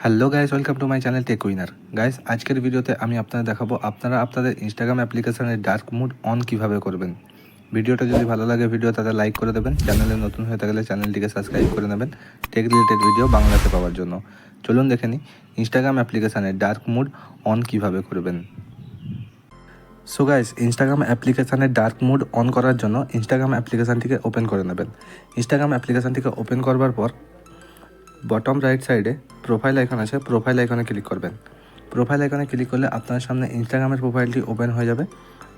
Hello guys, welcome to my channel Tech Winner. Guys, আজকের ভিডিওতে আমি আপনাদের দেখাবো আপনারা আপনাদের ইনস্টাগ্রাম অ্যাপ্লিকেশনের ডার্ক মোড অন কিভাবে করবেন। ভিডিওটা যদি ভালো লাগে ভিডিও তাতে লাইক করে দেবেন, চ্যানেলে নতুন হয়ে থাকলে চ্যানেলটিকে সাবস্ক্রাইব করে নেবেন টেক রিলেটেড ভিডিও বাংলাতে পাওয়ার জন্য। চলুন দেখে নিই ইনস্টাগ্রাম অ্যাপ্লিকেশনের ডার্ক মোড অন কিভাবে করবেন। সো গাইস, ইনস্টাগ্রাম অ্যাপ্লিকেশানের ডার্ক মোড অন করার জন্য ইনস্টাগ্রাম অ্যাপ্লিকেশানটিকে ওপেন করে নেবেন। ইনস্টাগ্রাম অ্যাপ্লিকেশানটিকে ওপেন করবার পর বটম রাইট সাইডে প্রোফাইল আইকন আছে, প্রোফাইল আইকনে ক্লিক করবেন। প্রোফাইল আইকনে ক্লিক করলে আপনার সামনে ইনস্টাগ্রামের প্রোফাইলটি ওপেন হয়ে যাবে।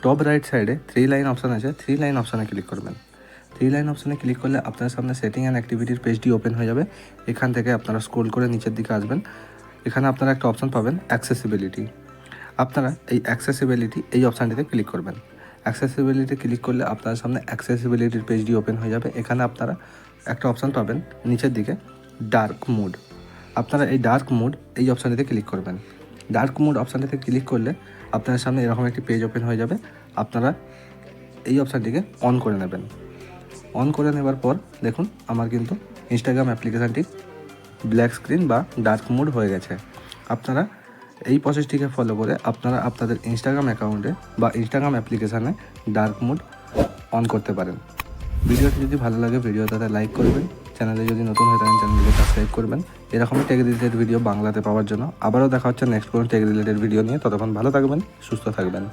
টপ রাইট সাইডে 3 লাইন অপশান আছে, 3 লাইন অপশানে ক্লিক করবেন। 3 লাইন অপশানে ক্লিক করলে আপনার সামনে সেটিং অ্যান্ড অ্যাক্টিভিটির পেজটি ওপেন হয়ে যাবে। এখান থেকে আপনারা স্ক্রোল করে নিচের দিকে আসবেন। এখানে আপনারা একটা অপশান পাবেন অ্যাক্সেসিবিলিটি। আপনারা এই অ্যাক্সেসিবিলিটি এই অপশানটিতে ক্লিক করবেন। অ্যাক্সেসিবিলিটি ক্লিক করলে আপনার সামনে অ্যাক্সেসিবিলিটির পেজটি ওপেন হয়ে যাবে। এখানে আপনারা একটা অপশান পাবেন নিচের দিকে ডার্ক মোড। আপনারা এই ডার্ক মোড এই অপশানটিতে ক্লিক করবেন। ডার্ক মোড অপশানটিতে ক্লিক করলে আপনার সামনে এরকম একটি পেজ ওপেন হয়ে যাবে। আপনারা এই অপশানটিকে অন করে নেবেন। অন করে নেবার পর দেখুন আমার কিন্তু ইনস্টাগ্রাম অ্যাপ্লিকেশানটি ব্ল্যাক স্ক্রিন বা ডার্ক মোড হয়ে গেছে। আপনারা এই প্রসেসটিকে ফলো করে আপনারা আপনাদের ইনস্টাগ্রাম অ্যাকাউন্টে বা ইনস্টাগ্রাম অ্যাপ্লিকেশানে ডার্ক মোড অন করতে পারেন। ভিডিওটি যদি ভালো লাগে ভিডিওটাতে লাইক করবেন, চ্যানেলে যদি নতুন হয়ে থাকেন চ্যানেলটিকে সাবস্ক্রাইব করবেন এরকমই টেক রিলেটেড ভিডিও বাংলাতে পাওয়ার জন্য। আবারও দেখা হচ্ছে নেক্সট কোনো টেক রিলেটেড ভিডিও নিয়ে। ততক্ষণ ভালো থাকবেন, সুস্থ থাকবেন।